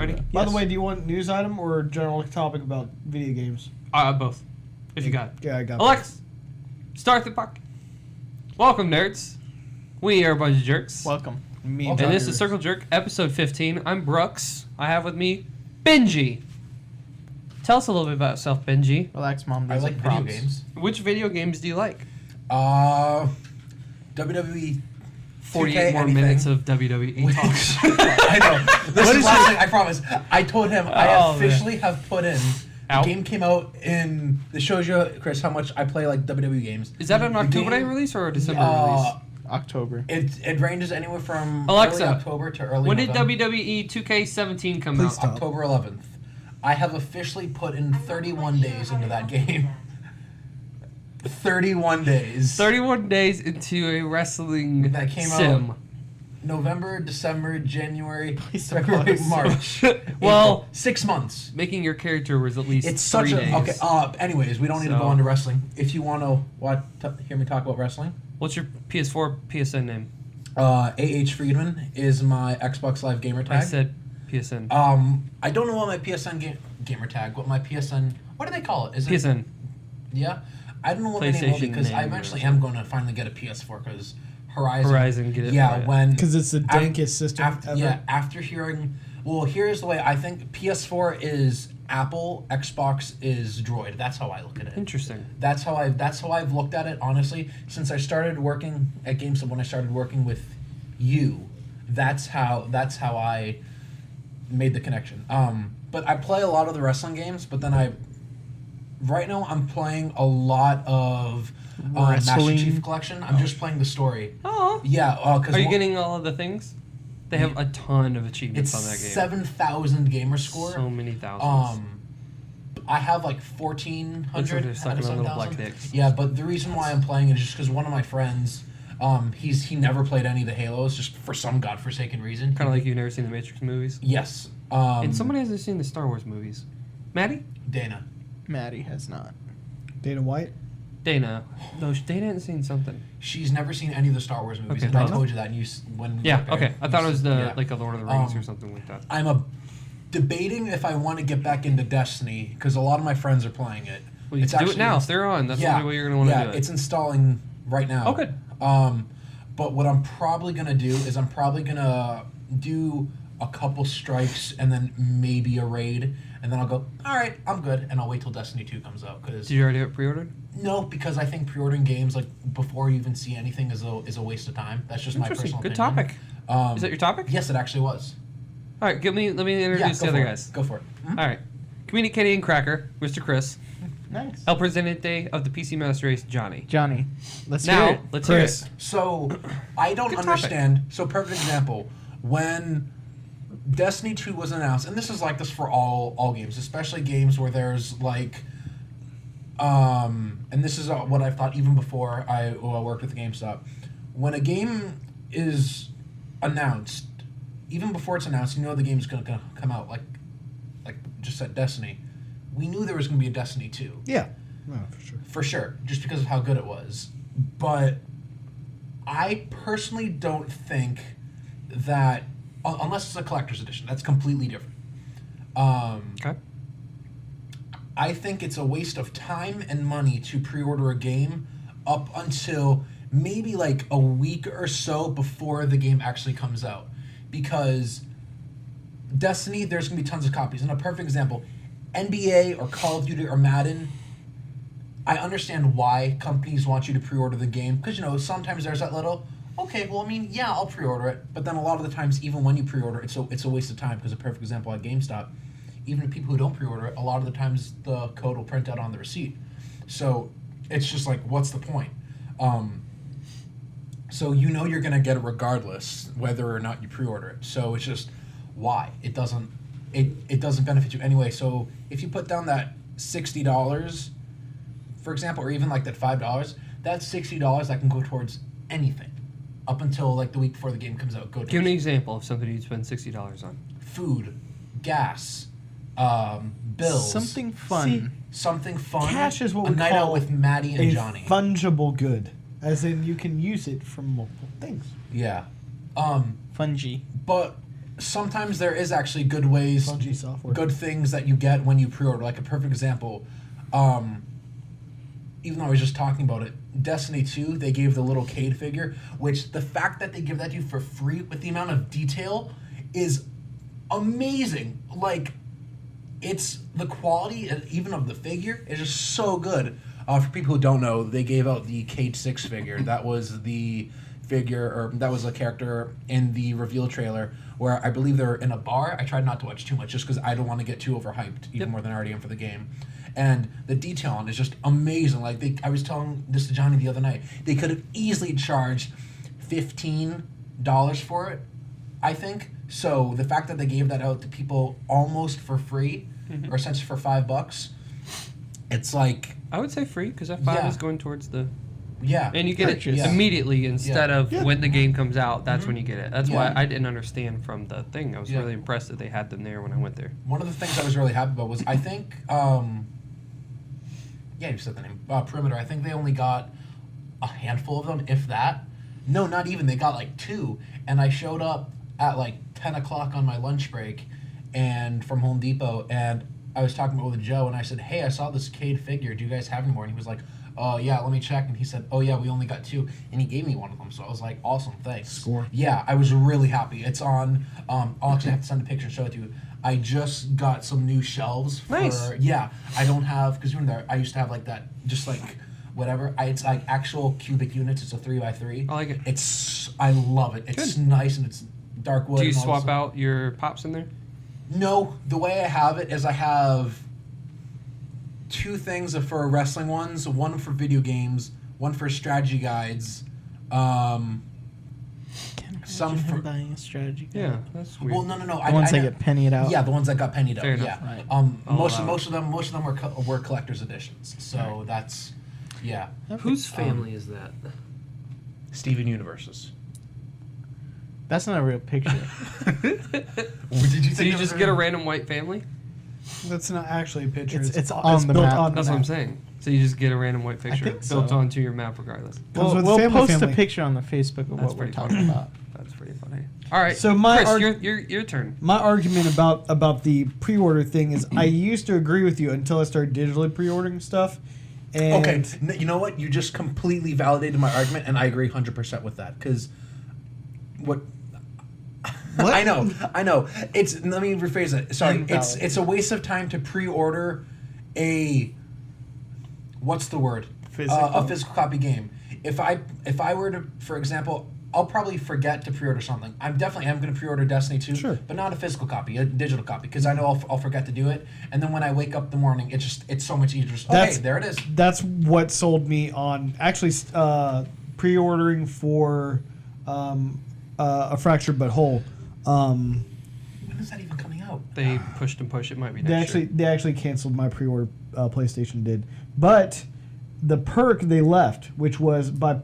Alrighty. that. By the way, do you want news item or general topic about video games? Both. If you got it. Yeah, I got Alex, start the puck. Welcome, nerds. We are a bunch of jerks. Welcome. Me And this is Circle Jerk, episode 15. I'm Brooks. I have with me Benji. Tell us a little bit about yourself, Benji. Relax, Mom. I These like are video props. games. Which video games do you like? WWE 48 more anything. minutes of WWE talk. I know. This is last thing, I promise. I told him I Oh, officially have put in. Out? The game came out in. This shows you, Chris, how much I play like WWE games. Is that an The October game- day release or a December release? October. It ranges anywhere from Alexa, early October to early When did November. WWE 2K17 come Please out? stop. October 11th. I have officially put in 31 days into that game. 31 days. 31 days into a wrestling That came sim. out November, December, January, Please don't February, call us. March. Well, April. 6 months. making your character was at least It's 3 such a days. okay. Anyways, we don't need to So- go on to wrestling. If you want to hear me talk about wrestling, What's your PS4 PSN name? AH Friedman is my Xbox Live gamer I tag. said PSN. I don't know what my PSN gamer tag. What my PSN? What do they call it? Is it PSN. Yeah, I don't know what the name will be PlayStation because I name eventually or am going to finally get a PS4 because Horizon. Horizon, get it. Yeah, right. when Because it's the Af- dankest system after, ever. yeah, after hearing, well, here's the way I think PS4 is Apple, Xbox is Droid. That's how I look at it. Interesting. That's how I've looked at it, honestly, since I started working at GameStop. When I started working with you, that's how I made the connection. But I play a lot of the wrestling games, but then right now I'm playing a lot of Master Wrestling? Chief Collection. I'm just playing the story. Oh. Yeah, because Are you getting all of the things? They have a ton of achievements it's on that game. 7,000 gamer score. So many thousands. I have like Looks like 1,400 they're out sucking of on little 7,000. black dicks. Yeah, but the reason why I'm playing it is just because one of my friends, he never played any of the Halos, just for some godforsaken reason. Kind of like you've never seen the Matrix movies. Yes. And somebody hasn't seen the Star Wars movies. Maddie? Dana. Maddie has not. Dana White. Dana. No, Dana hasn't seen something. She's never seen any of the Star Wars movies, Okay, and I Dana? told you that. And when we Yeah, worked there, okay. I thought it was yeah. like a Lord of the Rings or Um, something like that. I'm debating if I want to get back into Destiny because a lot of my friends are playing it. Well, you can do it now if they're on. That's the only way you're going to want to do it. It's installing right now. Oh, good. But what I'm probably going to do is I'm probably going to do a couple strikes and then maybe a raid, and then I'll go, all right, I'm good, and I'll wait till Destiny 2 comes out. Did you already have it pre-ordered? No, because I think pre-ordering games like before you even see anything is a waste of time. That's just my Interesting. personal Good opinion. topic. Is that your topic? Yes, it actually was. All right, let me introduce go the other for guys. it. Go for it. Mhm. All right. Communicating Cracker, Mr. Chris. Nice. El Presidente of the PC Master Race, Johnny. Johnny, let's hear Now, it. let's hear Chris. it. So, I don't Good topic. understand. So, perfect example. When Destiny 2 was announced, and this is like this for all games, especially games where there's like, and this is what I've thought even before I worked with GameStop. When a game is announced, even before it's announced, you know the game's going to come out. Like just said Destiny. We knew there was going to be a Destiny 2. Yeah. No, for sure. For sure, just because of how good it was. But I personally don't think that, unless it's a collector's edition, that's completely different. Okay. I think it's a waste of time and money to pre-order a game up until maybe like a week or so before the game actually comes out. Because Destiny, there's going to be tons of copies. And a perfect example, NBA or Call of Duty or Madden, I understand why companies want you to pre-order the game. Because, sometimes there's that little, okay, well, I mean, yeah, I'll pre-order it. But then a lot of the times, even when you pre-order, it's a waste of time. Because a perfect example at GameStop, even if people who don't pre-order it, a lot of the times the code will print out on the receipt. So it's just like, what's the point? So you're going to get it regardless, whether or not you pre-order it. So it's just, why? It doesn't benefit you anyway. So if you put down that $60, for example, or even like that $5, that's $60 that can go towards anything up until like the week before the game comes out. Give me an example of something you'd spend $60 on. Food, gas, bills. Something fun. Something fun. Cash is what a we night call out with Maddie and a Johnny. fungible good, as in you can use it for multiple things. Yeah. Fungi. But sometimes there is actually good ways, Bungie software. good things that you get when you pre-order. Like a perfect example, even though I was just talking about it, Destiny 2, they gave the little Cade figure, which the fact that they give that to you for free with the amount of detail is amazing. Like, it's the quality even of the figure is just so good. For people who don't know, they gave out the Cade 6 figure. That was the figure, or that was a character in the reveal trailer where I believe they're in a bar. I tried not to watch too much just because I don't want to get too overhyped, even more than I already am for the game. And the detail on it is just amazing. Like, I was telling this to Johnny the other night. They could have easily charged $15 for it, I think. So the fact that they gave that out to people almost for free, or essentially for $5, it's like... I would say free, because that 5 is going towards the... Yeah. And you get Purchase. it immediately instead of when the game comes out. That's when you get it. That's why Yeah. I didn't understand from the thing. I was really impressed that they had them there when I went there. One of the things I was really happy about was, I think... yeah, you said the name. Perimeter. I think they only got a handful of them, if that. No, not even. They got like 2. And I showed up at like 10 o'clock on my lunch break and from Home Depot, and I was talking with Joe, and I said, hey, I saw this Cade figure. Do you guys have any more? And he was like, oh, yeah, let me check. And he said, oh, yeah, we only got 2. And he gave me one of them. So I was like, awesome, thanks. Score. Yeah, I was really happy. It's on, I'll actually have to send a picture and show it to you. I just got some new shelves for, Nice. yeah, I don't have, because you know, I used to have like that, just like, whatever. It's like actual cubic units. It's a 3x3. I like it. I love it. It's Good. nice, and it's dark wood. Do you and all swap this- out your pops in there? No, the way I have it is I have 2 things for wrestling ones, one for video games, one for strategy guides. Some Some for- buying a strategy. Yeah, that's weird. Well, no. The ones that get pennied out. Yeah, the ones that got pennied out. Fair Yeah. enough. Right. Most of them were collector's editions. So that's yeah. Whose family is that? Steven Universe's. That's not a real picture. Did you So you just get a random white family? That's not actually a picture. It's on the built map. on the That's what I'm map. saying. So you just get a random white picture think built so. onto your map regardless. Comes with we'll family. post a picture on the Facebook of That's what we're pretty talking funny. about. That's pretty funny. All right, So my Chris, your turn. My argument about the pre-order thing is I used to agree with you until I started digitally pre-ordering stuff. And Okay, you know what? You just completely validated my argument, and I agree 100% with that. Because what? I know. It's let me rephrase it. Sorry, Invalid. it's a waste of time to pre-order a what's the word? A physical copy game. If I were to, for example, I'll probably forget to pre-order something. I definitely am going to pre-order Destiny 2, Sure. but not a physical copy, a digital copy, because I know I'll forget to do it. And then when I wake up in the morning, it's so much easier. Just, okay, there it is. That's what sold me on actually pre-ordering for a Fractured But Whole. When is that even coming out? They pushed and pushed. It might be next year. They actually canceled my pre-order. PlayStation did, but the perk they left, which was by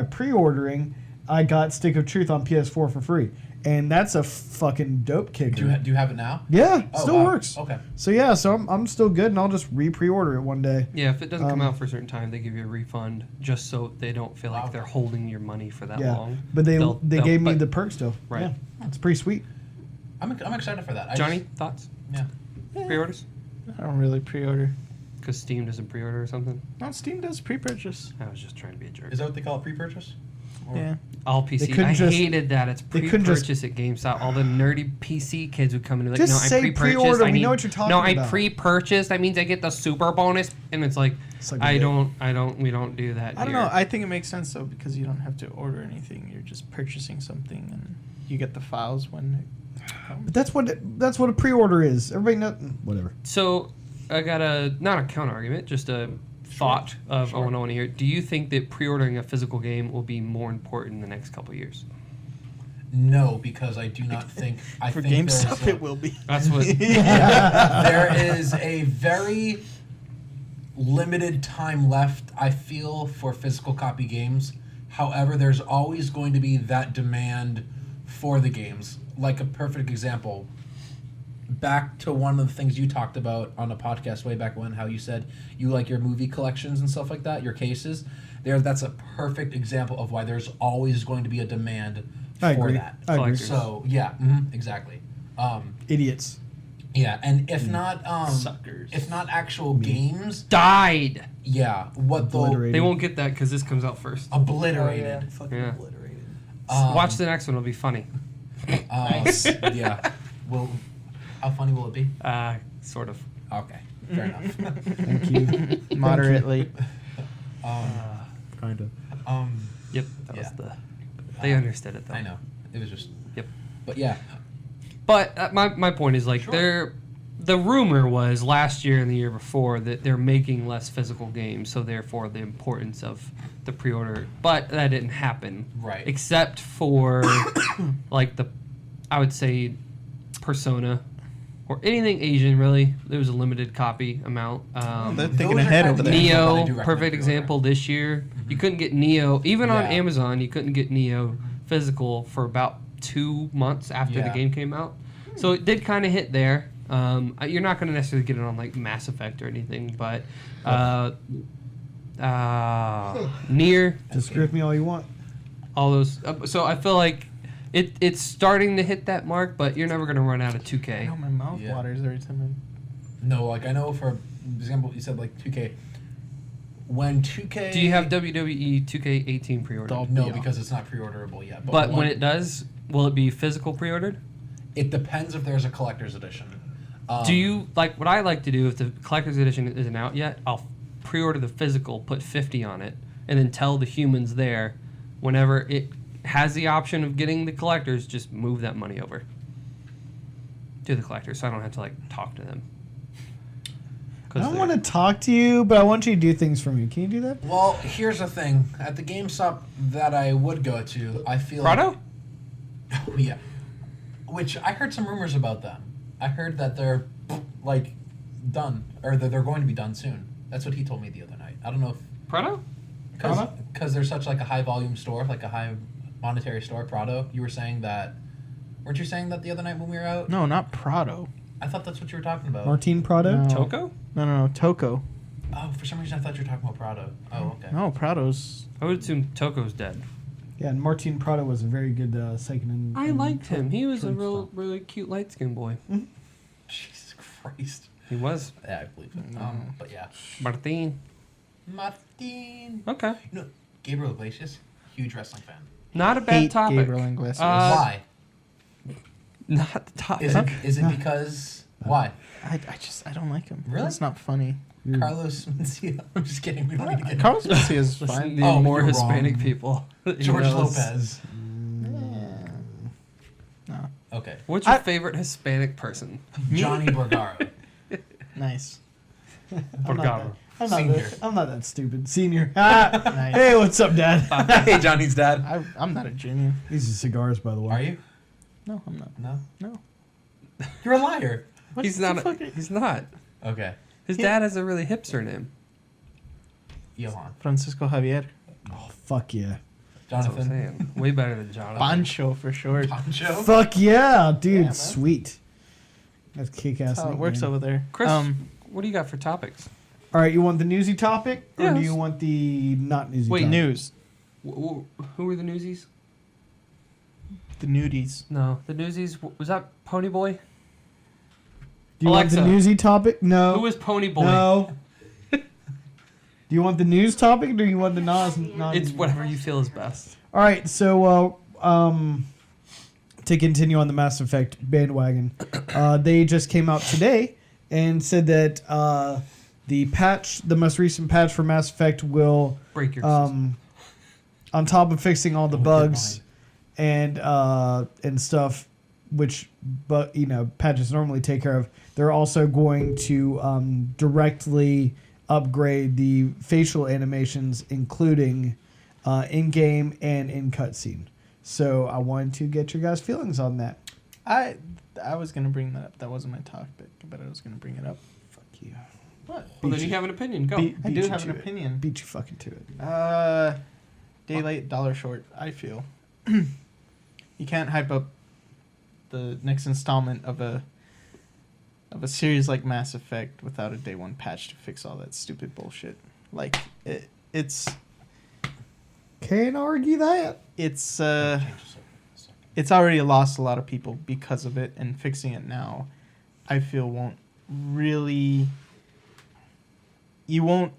pre-ordering, I got Stick of Truth on PS4 for free, and that's a fucking dope kicker. Do you have it now? Yeah, Oh, still wow. works. Okay. So yeah, so I'm still good, and I'll just pre-order it one day. Yeah, if it doesn't come out for a certain time, they give you a refund just so they don't feel like Wow. they're holding your money for that Yeah, long. but they They'll- gave me but- the perk still. Right. Yeah, it's pretty sweet. I'm excited for that. Johnny, thoughts? Yeah. Pre-orders? I don't really pre-order. Because Steam doesn't pre-order or something? No, Steam does pre-purchase. I was just trying to be a jerk. Is that what they call it, pre-purchase? Or- Yeah. All PC. couldn't I just- hated that. It's they couldn't just- pre-purchase at GameStop. All the nerdy PC kids would come in and be like, Just no, say I pre-purchased. pre-order. I We need, know what you're talking no, I about." pre-purchased. That means I get the super bonus. And it's like, It's like we a- don't do that I don't here. know. I think it makes sense though because you don't have to order anything. You're just purchasing something and you get the files when it comes. But that's what a pre-order is. Everybody knows. Whatever. So I got not a counter argument, just a thought of I want to hear. Do you think that pre-ordering a physical game will be more important in the next couple of years? No, because I do not think. I For think there's GameStop, it will be. That's what. there is a very limited time left, I feel, for physical copy games. However, there's always going to be that demand for the games. Like a perfect example, back to one of the things you talked about on a podcast way back when, how you said you like your movie collections and stuff like that, your cases. That's a perfect example of why there's always going to be a demand I for agree. that. I agree. Collectors. So, yeah, exactly. Idiots. Yeah, and if not Suckers. if not actual games, Died. yeah, what they'll Obliterated. They won't get that because this comes out first. obliterated. Fucking Yeah. obliterated. Watch the next one; it'll be funny. Nice. Yeah. Well, how funny will it be? Sort of. Okay, fair enough. Thank you. Moderately. Kind of. Yep. That was Yeah. the. They understood it though. I know. It was just. Yep. But yeah. But my point is like Sure. the rumor was last year and the year before that they're making less physical games, so therefore the importance of the pre-order. But that didn't happen. Right. Except for like I would say Persona or anything Asian really. There was a limited copy amount. They're Those thinking are ahead kind over of there. neat. But I Neo, do recommend perfect pre-order. example this year. You couldn't get Neo even on Yeah. Amazon. You couldn't get Neo physical for about 2 months after the Yeah. game came out. So it did kind of hit there. You're not going to necessarily get it on like Mass Effect or anything, but Nier, Disagree with me all you want. all those. So I feel like it's starting to hit that mark, but you're never going to run out of I 2K. know my mouth Yeah. waters every time No, like I know for example, you said like 2K. When 2K. Do you have WWE 2K18 pre-ordered? Dog. No, Yeah. because it's not pre-orderable yet. But when it does, will it be physical pre-ordered? it depends if there's a collector's edition. Do you like what I like to do if the collector's edition isn't out yet? I'll pre-order the physical, put 50 on it, and then tell the humans there, whenever it has the option of getting the collectors, just move that money over to the collector, so I don't have to like talk to them. I don't want to talk to you, but I want you to do things for me. Can you do that? Well, here's the thing. At the GameStop that I would go to, I feel Prado? like... Oh, yeah. Which, I heard some rumors about them. I heard that they're, like, done. Or that they're going to be done soon. That's what he told me the other night. I don't know if... Prado? Because they're such, like, a high-volume store, like a high monetary store, Prado. You were saying that... Weren't you saying that the other night when we were out? No, not Prado. I thought that's what you were talking about. Martine Prado? No. Toko? No, Toko. Oh, for some reason I thought you were talking about Prado. Oh, okay. No, Prado's. I would assume Toko's dead. Yeah, and Martine Prado was a very good second. I liked him. He was a shortstop. really cute light-skinned boy. Jesus Christ. He was. Yeah, I believe it. But yeah. Martin. Martin. Okay. You know, Gabriel Iglesias, huge wrestling fan. Not a bad Hate topic. Gabriel Iglesias. Why? Not the topic. Is it because why? I don't like him. Really? It's not funny. Carlos Mencia. I'm just kidding. We don't need to get Carlos Mencia is Listen fine. to Oh, more you're Hispanic wrong. people. that he George knows. Lopez. No. Okay. What's your favorite Hispanic person? Johnny Borgaro. Nice. Borgaro. Senior. I'm not that stupid. Senior. Ah, Nice. hey, what's up, Dad? Hey, Johnny's dad. I'm not a junior. These are cigars, by the way. Are you? No, I'm not. No. No. You're a liar. What He's the not. fuck? He's not. Okay. His Yeah. dad has a really hipster name. Johan. Francisco Javier. Oh, fuck yeah. That's what I'm Jonathan. saying. Way better than Jonathan. Pancho for short. Poncho. Fuck yeah, dude. Yeah, man. Sweet. That's kick-ass. That's how it works nickname. over there. Chris, what do you got for topics? All right, you want the newsy topic, or do Yes. you want the not newsy? Wait, topic? News. Who were the newsies? The nudies. No, the newsies. Was that Pony Boy? Do you want the Alexa. newsy topic? No. Who was Pony Boy? No. Do you want the news topic, or do you want the non? It's whatever you feel is best. All right, so to continue on the Mass Effect bandwagon, they just came out today and said that the most recent patch for Mass Effect will, Break your system. on top of fixing all the Good bugs and stuff, which patches normally take care of, they're also going to directly upgrade the facial animations, including in-game and in cutscene. So I wanted to get your guys' feelings on that. I was gonna bring that up. That wasn't my topic, but I was gonna bring it up. Fuck you. What? Well, then you have an opinion. Go. I beat do you have an to it. opinion. Beat you fucking to it. Day late, dollar short. I feel you can't hype up the next installment of a series like Mass Effect without a day one patch to fix all that stupid bullshit. Like it's Can't argue that. it's it's already lost a lot of people because of it, and fixing it now, I feel won't really. You won't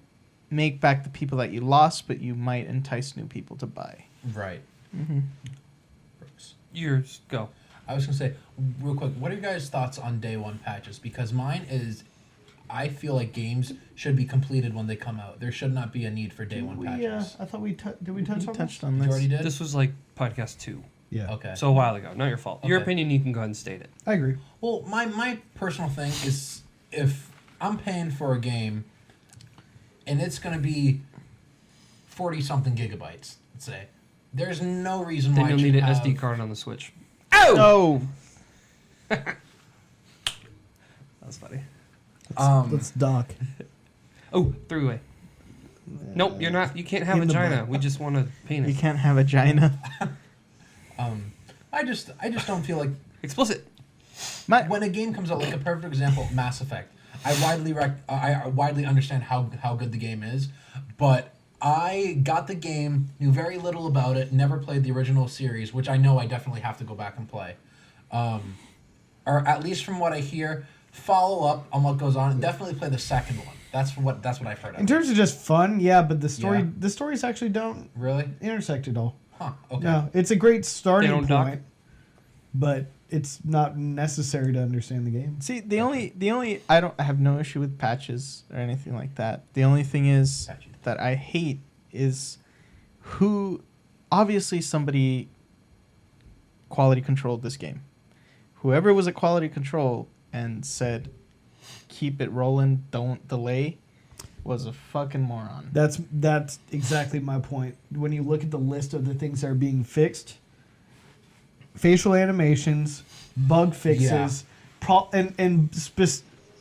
make back the people that you lost, but you might entice new people to buy. Right. Mm-hmm. Brooks. Yours, go. I was gonna say real quick. What are your guys' thoughts on day one patches? Because mine is, I feel like games should be completed when they come out. There should not be a need for day one patches. I thought we did we touch on touched this? on You this. already did. This was like podcast 2. Yeah. Okay. So a while ago. Not your fault. Your Okay. opinion, you can go ahead and state it. I agree. Well, my personal thing is if I'm paying for a game and it's going to be 40-something gigabytes, let's say, there's no reason Then why you'll I need should an have... SD card on the Switch. Oh! That was funny. Let's dock. Oh, three-way. Nope, you're not. You can't have In the vagina. butt. We just want a penis. You can't have a vagina. I just don't feel like Explicit. when a game comes out, like a perfect example, Mass Effect. I widely understand how good the game is, but I got the game, knew very little about it, never played the original series, which I know I definitely have to go back and play. Or at least from what I hear, follow up on what goes on, and definitely play the second one. That's what I've heard of. In terms of just fun, yeah, but the Yeah. stories actually don't Really? intersect at all. Huh. Okay. No, it's a great starting don't point, dock? but it's not necessary to understand the game. See, the only I have no issue with patches or anything like that. The only thing is Patches. that I hate is who obviously somebody quality controlled this game. Whoever was at quality control and said keep it rolling, don't delay, was a fucking moron. That's exactly my point. When you look at the list of the things that are being fixed, facial animations, bug fixes,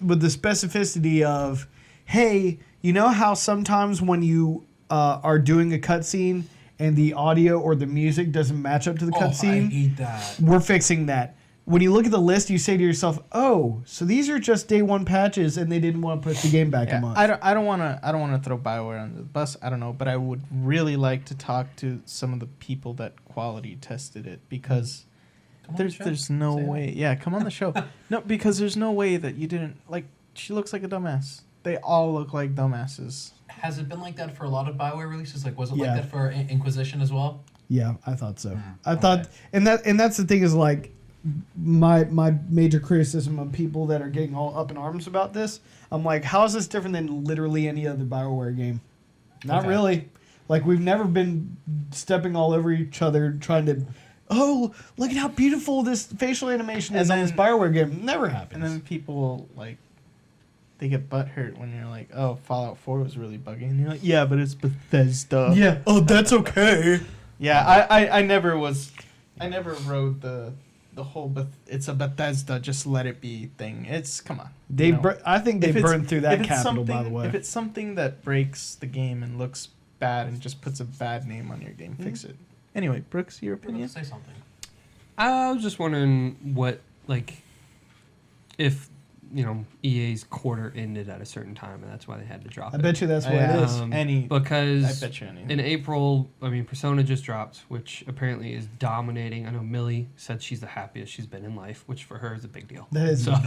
with the specificity of, hey, you know how sometimes when you are doing a cutscene and the audio or the music doesn't match up to the I cutscene? hate that. We're fixing that. When you look at the list, you say to yourself, "Oh, so these are just day one patches, and they didn't want to push the game back a month." I don't want to throw BioWare under the bus. I don't know, but I would really like to talk to some of the people that quality tested it because Come on the there's show. no Say way. Yeah, come on the show. No, because there's no way that you didn't like. She looks like a dumbass. They all look like dumbasses. Has it been like that for a lot of BioWare releases? Like, was it Yeah. like that for Inquisition as well? Yeah, I thought so. I okay. thought, and that's the thing is like, my major criticism of people that are getting all up in arms about this. I'm like, how is this different than literally any other BioWare game? Not Okay. really. Like, we've never been stepping all over each other trying to, oh, look at how beautiful this facial animation is And on this then- BioWare game. Never happens. And then people like they get butthurt when you're like, "Oh, Fallout 4 was really buggy," and you're like, "Yeah, but it's Bethesda." yeah. Oh, that's okay. Yeah, I never rode the whole it's a Bethesda, just let it be thing. It's come on. They, you know. I think they If it's- burned through if that it's capital, by the something- way. If it's something that breaks the game and looks bad and just puts a bad name on your game, fix it. Anyway, Brooks, your You're about opinion? to say something. I was just wondering what, like, if, EA's quarter ended at a certain time and that's why they had to drop I it. bet you that's what Yeah. it is. I Because bet you anything. in April, Persona just dropped, which apparently is dominating. I know Millie said she's the happiest she's been in life, which for her is a big deal. That is. So, I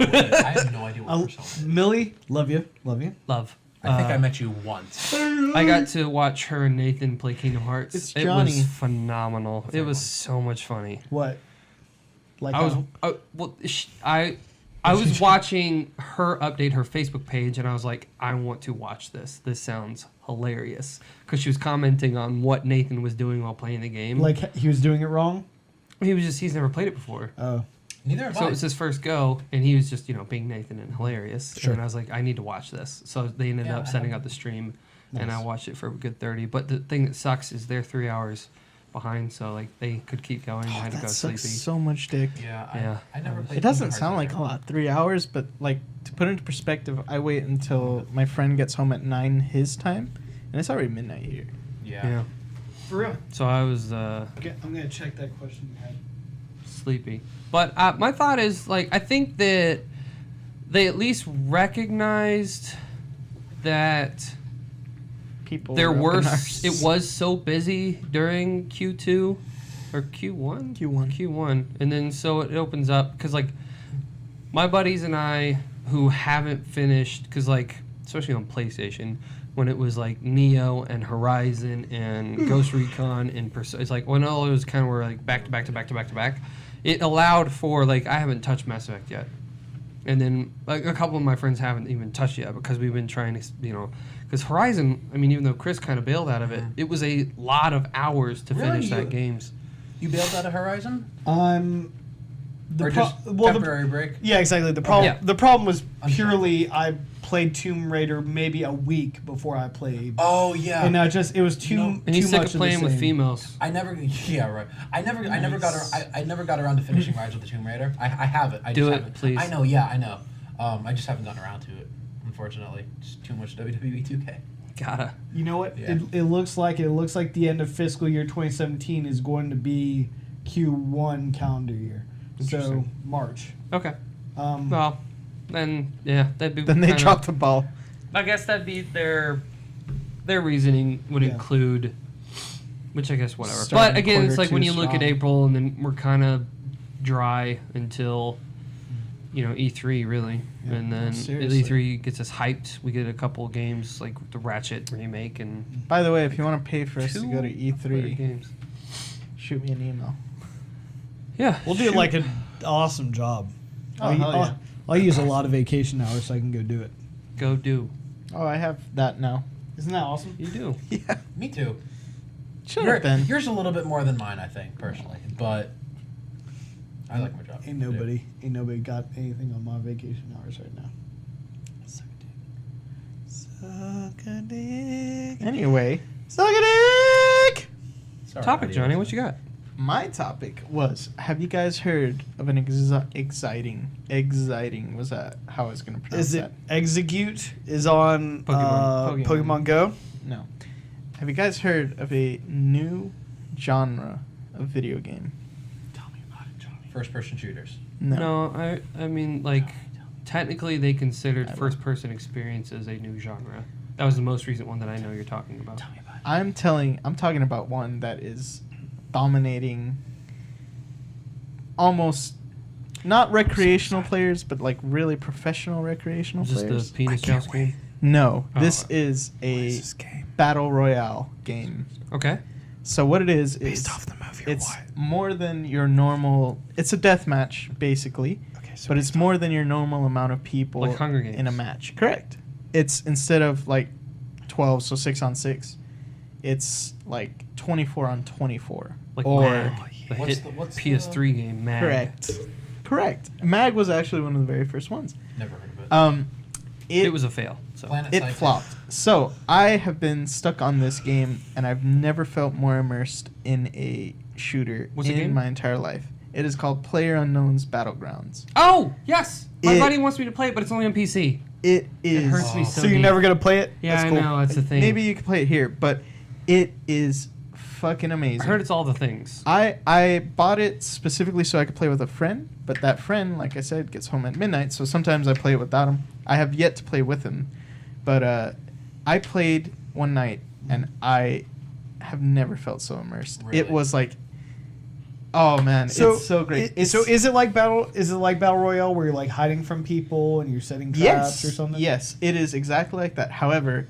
have no idea what Persona is. Millie, love you. Love you. love. I think I met you once. I got to watch her and Nathan play Kingdom Hearts. It's It Johnny. was phenomenal. What's It that was one? so much funny. What? Like I was how? I was watching her update her Facebook page and I was like, I want to watch this. This sounds hilarious because she was commenting on what Nathan was doing while playing the game. Like he was doing it wrong. he's never played it before. Oh, Neither have So I. it was his first go, and he was just, being Nathan and hilarious. Sure. And I was like, I need to watch this. So they ended Yeah, up I setting have- up the stream, and Nice. I watched it for a good 30. But the thing that sucks is they're 3 hours behind, so like they could keep going. I had to go that sleepy. sucks so much dick. Yeah, Yeah. I never played It doesn't Kingdom sound like Hearts a lot, 3 hours, but like to put it into perspective, I wait until my friend gets home at 9 his time, and it's already midnight here. Yeah. Yeah. for real. So I was I'm gonna check that question you had. sleepy. But my thought is, like, I think that they at least recognized that People there were were up in arms. it was so busy during Q2 or Q1. Q1. And then so it opens up because like my buddies and I who haven't finished because like especially on PlayStation when it was like Neo and Horizon and Ghost Recon and it's like when all those kind of were like back to back. It allowed for like I haven't touched Mass Effect yet. And then like, a couple of my friends haven't even touched it yet because we've been trying to, because Horizon, I mean, even though Chris kind of bailed out of it, it was a lot of hours to finish that games. You bailed out of Horizon? Or just temporary break? Yeah, exactly. The problem Yeah. the problem was purely I played Tomb Raider maybe a week before I played. Oh yeah. And it was too And too he's sick much of of playing the with same. females. I never got I never got around to finishing Rise of the Tomb Raider. I have it. I Do just it, haven't. please. I know. Yeah, I know. I just haven't gotten around to it. Unfortunately, just too much WWE 2K. Gotta. You know what? Yeah. It looks like the end of fiscal year 2017 is going to be Q1 calendar year. So Interesting. March. Okay. Um, Well, then yeah, that'd be. Then they kinda- dropped the ball. I guess that'd be their reasoning would Yeah. include, which I guess whatever. Starting But again, it's quarter like when two you look at strong. April and then we're kind of dry until E3 really, Yeah. and then Seriously. E3 gets us hyped. We get a couple games like the Ratchet remake and By the way, if you want to pay for us to two go to other E3, games. shoot me an email. Yeah, we'll do like an awesome job. Oh, hell yeah. I'll use a lot of vacation hours so I can go do it. go do. Oh, I have that now. Isn't that awesome? You do. Yeah. Me too. Shut up, Ben. Yours a little bit more than mine, I think, personally. But I like my job. Ain't nobody got anything on my vacation hours right now. Suck a dick. Anyway, suck a dick! Sorry, Topic, audience. Johnny. What you got? My topic was, have you guys heard of an exciting, was that how I was going to pronounce Is it that? Execute is on Pokemon. Pokemon Go? No. Have you guys heard of a new genre of video game? Tell me about it, Johnny. First-person shooters. No, I mean like technically they I considered don't- first person experience as a new genre. That was the most recent one that I know you're talking about. Tell me about it. I'm talking about one that is dominating almost not recreational players, but like really professional recreational Is this players. the penis I can't joust game? No, Oh. this is a What is this game? battle royale game. Okay. So what it is Based off the movie or it's what? more than your normal. It's a death match basically, Okay, so but it's more than your normal amount of people Like Hunger Games. in a match. Correct. It's instead of like 12, so 6-on-6, it's like 24 on 24. Like or Mag, the What's hit the- what's PS3 game Mag. correct. Mag was actually one of the very first ones. Never heard of it. It was a fail. So Planet It Sci-Fi. flopped. So I have been stuck on this game, and I've never felt more immersed in a shooter What's the in game? my entire life. It is called PlayerUnknown's Battlegrounds. Oh yes, my It- buddy wants me to play it, but it's only on PC. It is. hurts me so So you're deep. never gonna play it? Yeah, That's I cool. know that's the thing. Maybe you can play it here, but it is fucking amazing. I heard it's all the things. I bought it specifically so I could play with a friend, but that friend, like I said, gets home at midnight, so sometimes I play it without him. I have yet to play with him, but I played one night and I have never felt so immersed. Really? It was like, oh man, it's so great. So is it like battle royale where you're like hiding from people and you're setting traps yes, or something? Yes, it is exactly like that. However,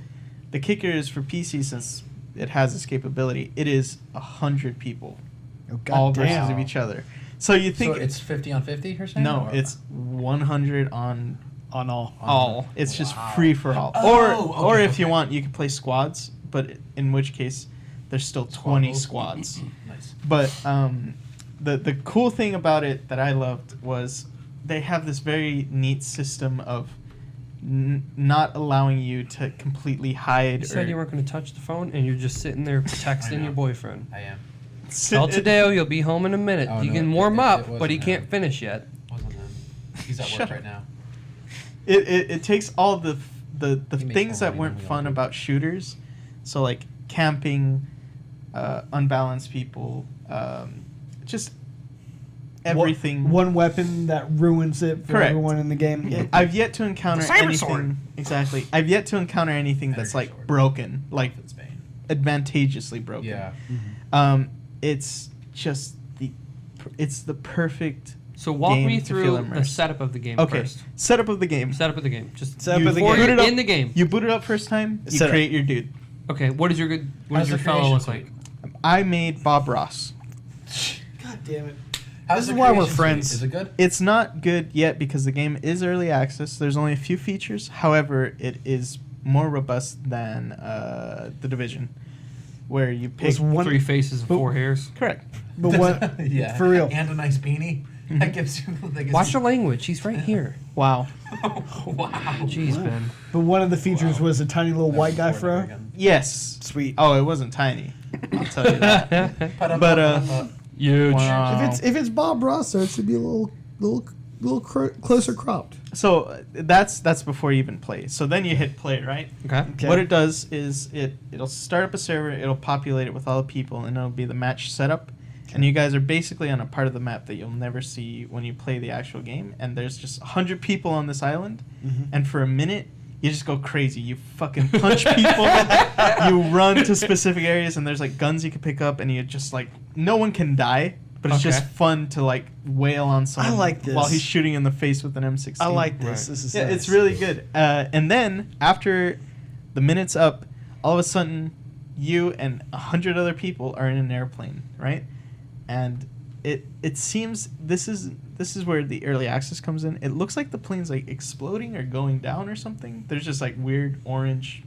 the kicker is for PC since it has this capability. It is 100 people, Oh, all goddamn. versus each other. So you So think it's 50 on 50, you're saying? no, Or- it's 100 on On all. all. It's just Wow. free for all. Oh, or okay, if you okay. want, you can play squads, but in which case, there's still 20 squads. Nice. But the cool thing about it that I loved was they have this very neat system of not allowing you to completely hide. You said you weren't going to touch the phone, and you're just sitting there texting know. your boyfriend. I am. Tell Tadeo you'll be home in a minute. Oh, you no, can it- warm it up, wasn't but he him. can't finish yet. Wasn't him. He's at Shut work up. right now. It takes all the He makes things more that money weren't than we all fun do. about shooters, so like camping, unbalanced people, just everything. One weapon that ruins it for Correct. everyone in the game. I've yet to encounter The cyber anything. sword. Exactly. I've yet to encounter anything that's Energy like sword. broken, like It's Bane. advantageously broken. Yeah. It's just it's the perfect. So walk game me to feel through the immersed. setup of the game Okay, first. setup of the game. Setup of the game. Just Setup You of the before game. boot it you're up. in the game. You boot it up first time. You Setup. create your dude. Okay, what does your How's the fellow creation look suite? like? I made Bob Ross. God damn it. How's This the is why we're creation suite? friends. Is it good? It's not good yet because the game is early access. There's only a few features. However, it is more robust than The Division, where you pick. Was one 3 faces and 4 hairs. Correct. but what? Yeah. For real. And a nice beanie. That gives you. That gives Watch you, your language. He's right here. Wow. wow. Jeez, Ben. But one of the features was a tiny little white guy fro. Yes. Sweet. Oh, it wasn't tiny. I'll tell you that. But Huge. wow. If it's Bob Ross, though, it should be a little closer cropped. So that's before you even play. So then you hit play, right? Okay. Okay. What it does is it'll start up a server, it'll populate it with all the people, and it'll be the match setup. And you guys are basically on a part of the map that you'll never see when you play the actual game. And there's just 100 people on this island, and for a minute you just go crazy. You fucking punch people. You run to specific areas, and there's like guns you can pick up, and you just like no one can die. But it's just Okay. fun to like wail on someone like this. while he's shooting in the face with an M16. I like this. Right. This is Yeah, nice. it's really good. And then after the minute's up, all of a sudden, you and 100 other people are in an airplane, right? And it seems this is where the early access comes in. It looks like the plane's like exploding or going down or something. There's just like weird orange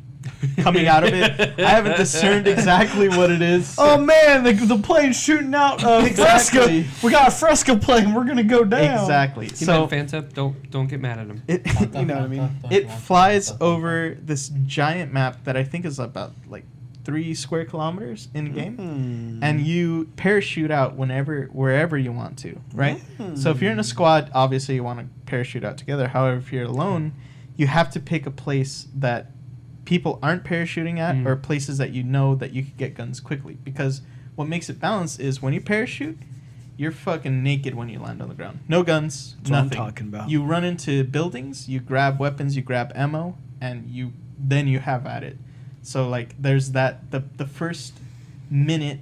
coming out of it. I haven't discerned exactly what it is. Oh man, the plane's shooting out Exactly. Fresco. We got a Fresco plane. We're gonna go down. Exactly. He So meant Fanta. Don't get mad at him. it You know what I mean? it flies over this giant map that I think is about like 3 square kilometers in game, and you parachute out wherever you want to, right? So if you're in a squad, obviously you want to parachute out together. However, if you're alone, you have to pick a place that people aren't parachuting at, or places that you know that you can get guns quickly. Because what makes it balanced is when you parachute, you're fucking naked when you land on the ground. No guns, That's what I'm nothing. talking about. You run into buildings, you grab weapons, you grab ammo, and you have at it. So like there's that the first minute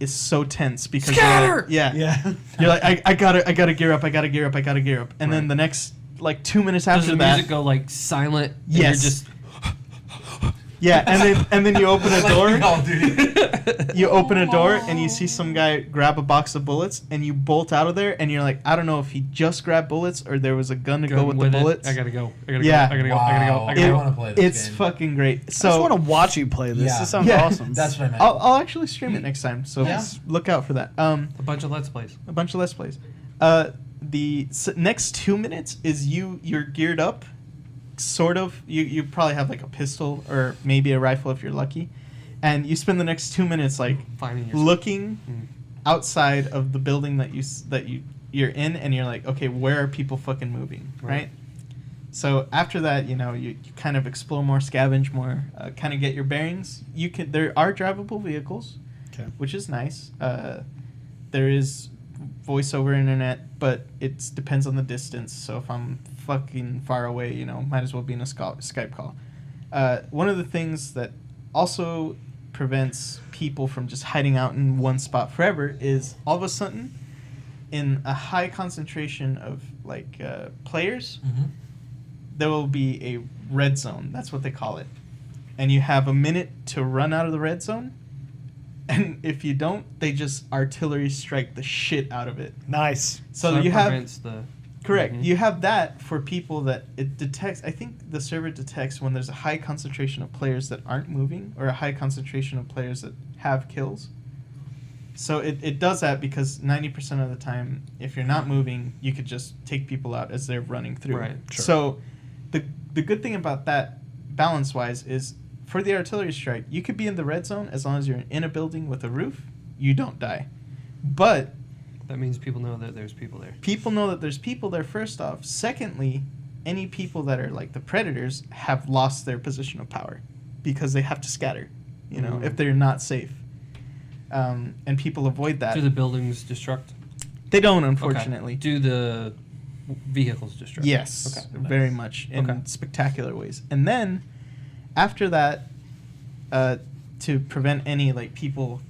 is so tense because you're Scatter! like, yeah. Yeah. You're like I gotta gear up, and then Right. the next like 2 minutes Does after the that, music go like silent? and Yes. You're just yeah, and then you open a door. Call of Duty. You open a door and you see some guy grab a box of bullets and you bolt out of there and you're like, I don't know if he just grabbed bullets or there was a gun to go with the bullets. I gotta go. Yeah. I gotta go. Wow. It- I want to play this It's game. fucking great. I just So want to watch you play this. Yeah. This sounds Yeah. awesome. That's what I meant. I'll actually stream it next time. So Yeah. just look out for that. A bunch of Let's Plays. A bunch of Let's Plays. The next 2 minutes is you're geared up, sort of. You probably have like a pistol or maybe a rifle if you're lucky, and you spend the next 2 minutes like Finding your looking outside of the building that you're in, and you're like, okay, where are people fucking moving, right? So after that, you kind of explore more, scavenge more, kind of get your bearings. There are drivable vehicles, Okay. which is nice. There is voice over internet, but it depends on the distance. So if I'm fucking far away, might as well be in a Skype call. One of the things that also prevents people from just hiding out in one spot forever is all of a sudden, in a high concentration of players, there will be a red zone. That's what they call it. And you have a minute to run out of the red zone. And if you don't, they just artillery strike the shit out of it. Nice. So that you have prevents the correct. You have that for people that it detects. I think the server detects when there's a high concentration of players that aren't moving or a high concentration of players that have kills. So it does that because 90% of the time, if you're not moving, you could just take people out as they're running through. Right, sure. So the good thing about that, balance-wise, is for the artillery strike, you could be in the red zone as long as you're in a building with a roof, you don't die. But that means people know that there's people there. people know that there's people there, first off. Secondly, any people that are like the predators have lost their position of power because they have to scatter, if they're not safe. And people avoid that. Do the buildings destruct? They don't, unfortunately. Okay. Do the vehicles destruct? Yes, Okay. very much in Okay. spectacular ways. And then, after that, to prevent any people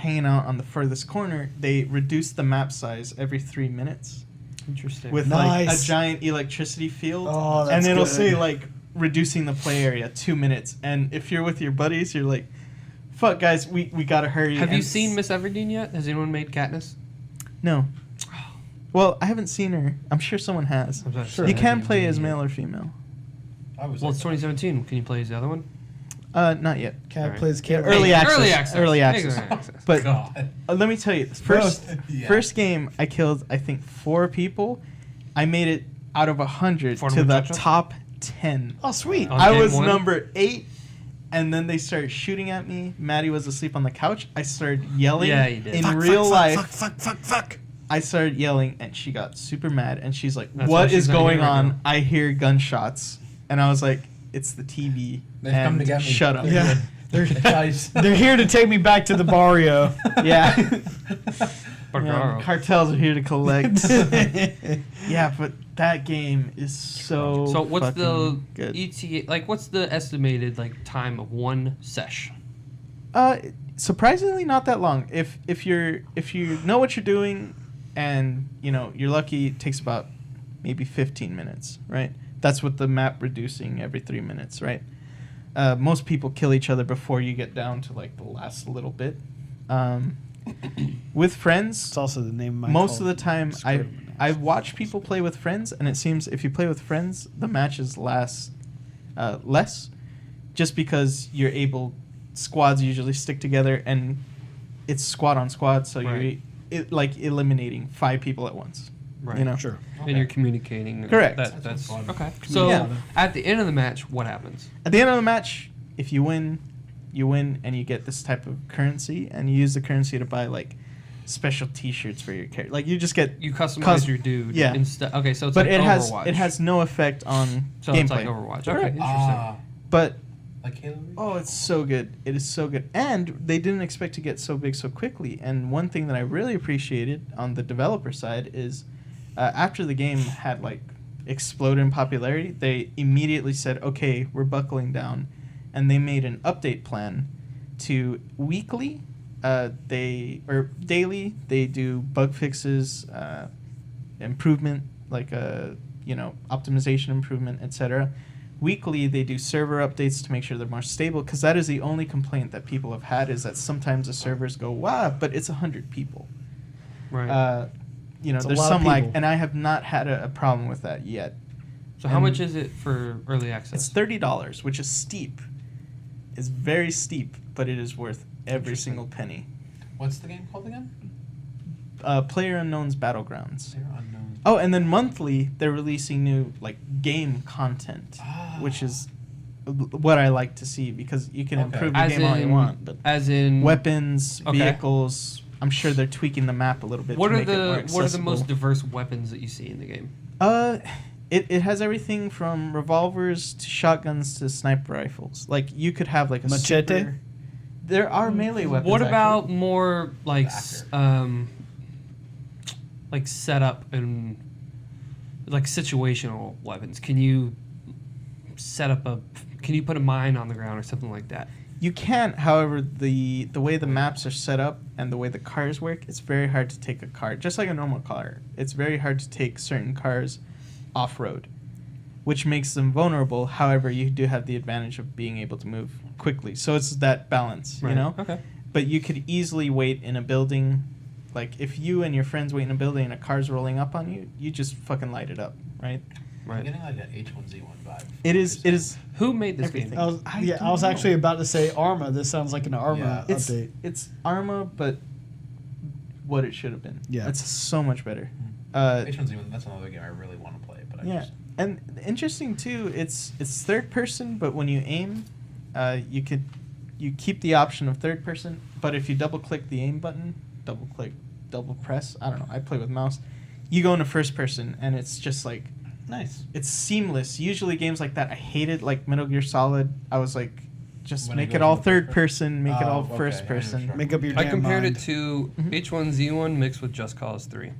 hanging out on the furthest corner, they reduced the map size every 3 minutes Interesting. with like a Nice. giant electricity field. Oh, and that's it'll good. say like reducing the play area 2 minutes. And if you're with your buddies, you're like, fuck guys, we gotta hurry. Have you And seen Miss Everdeen yet? Has anyone made Katniss? No. Well, I haven't seen her. I'm sure someone has. I'm not Sure. You can Everdeen. play as male or female. I was Well, like it's 2017. Can you play as the other one? Not yet. Cat Alright. plays cat. Early access. Early access. Early access. Early access. But God. let me tell you, first Yeah. first game I killed I think 4 people. I made it out of 100 4 to number the touchdowns? top 10. Oh, sweet. On I game was one? number 8, and then they started shooting at me. Maddie was asleep on the couch. I started yelling. Yeah, you did. In real life, Fuck. I started yelling, and she got super mad, and she's like, That's why "What she's is not going here right on? now. I hear gunshots." And I was like, "It's the TV." They've and come to get me. Shut up. Yeah. They're, Guys. they're here to take me back to the barrio. Yeah. Bargaro. Cartels are here to collect. Yeah, but that game is so. So what's the fucking good? ETA? Like, what's the estimated like time of one sesh? Surprisingly, not that long. If you know what you're doing, and you're lucky, it takes about maybe 15 minutes, right? That's with the map reducing every 3 minutes, right? Most people kill each other before you get down to like the last little bit. With friends, It's also the name of my most call. of the time I've watched people play with friends, and it seems if you play with friends, the matches last less, just because you're able. Squads usually stick together, and it's squad on squad, so Right. you're like eliminating 5 people at once. Right. Sure. And you're communicating. Correct. That's fun. okay. So Yeah. at the end of the match, what happens? At the end of the match, if you win, and you get this type of currency, and you use the currency to buy like special T-shirts for your character. Like you just get, You customize Cus- your dude. yeah. Instead. Okay, so it's but like it Overwatch. has no effect on So gameplay. it's like Overwatch. Okay, Correct. interesting. But Like Halo Reach? oh, it's so good. It is so good. And they didn't expect to get so big so quickly. And one thing that I really appreciated on the developer side is after the game had like exploded in popularity, they immediately said, okay, we're buckling down. And they made an update plan to weekly, daily, they do bug fixes, improvement, like optimization improvement, etc. Weekly, they do server updates to make sure they're more stable, because that is the only complaint that people have had, is that sometimes the servers go, wow, but it's 100 people. Right. It's a There's lot of some lag, people. and I have not had a problem with that yet. so how and much is it for early It's access? $30, which is steep. It's very steep, but it is worth every Interesting. single penny. What's the game called again? PlayerUnknown's Battlegrounds. Player Unknown. Oh, and then monthly they're releasing new like game content, Ah. which is what I like to see, because you can Okay. improve the As game all you in- want, but As in weapons, Okay. vehicles. I'm sure they're tweaking the map a little bit. What to are make it more the accessible. most diverse weapons that you see in the game? It has everything from revolvers to shotguns to sniper rifles. Like you could have like a Machete? super- There are melee weapons. What about actually. more like Factor. like setup and like situational weapons? Can you set up can you put a mine on the ground or something like that? You can, however, the way the maps are set up and the way the cars work, it's very hard to take a car, just like a normal car. It's very hard to take certain cars off-road, which makes them vulnerable. However, you do have the advantage of being able to move quickly. So it's that balance, you know? Okay. But you could easily wait in a building. Like, if you and your friends wait in a building and a car's rolling up on you, you just fucking light it up, right? I'm Right. getting like an H1Z1 vibe. It is Who made this everything. game? I was, I I don't was know. actually about to say Arma. This sounds like an Arma Yeah. update. It's Arma, but what it should have been. Yeah. It's so much better. H1Z1, that's another game I really want to play, but I Yeah, just... and interesting too. It's third person, but when you aim, you keep the option of third person. But if you double click the aim button, double press. I don't know. I play with mouse. You go into first person, and it's just like Nice. it's seamless. Usually games like that, I hate it. Like Metal Gear Solid, I was like, just When it make goes it all into third first person, make it all okay, first yeah, person. sure. Make up your I damn compared mind. it to Mhm. H1Z1 mixed with Just Cause 3.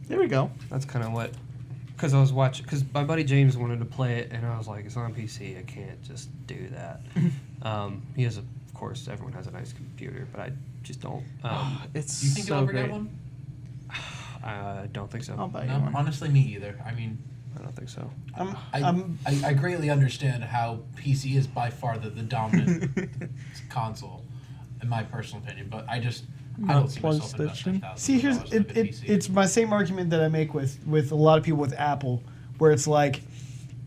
There we go. That's kind of what, because I was watching, because my buddy James wanted to play it, and I was like, it's on PC, I can't just do that. He has, of course, everyone has a nice computer, but I just don't. It's Do you think so you'll ever great. get one? I don't think so. I'll buy you No, one. honestly, me either. I mean, I don't think so. I greatly understand how PC is by far the dominant console, in my personal opinion. But I don't see myself investing thousands See, of here's dollars in a good PC. it's my same argument that I make with a lot of people with Apple, where it's like,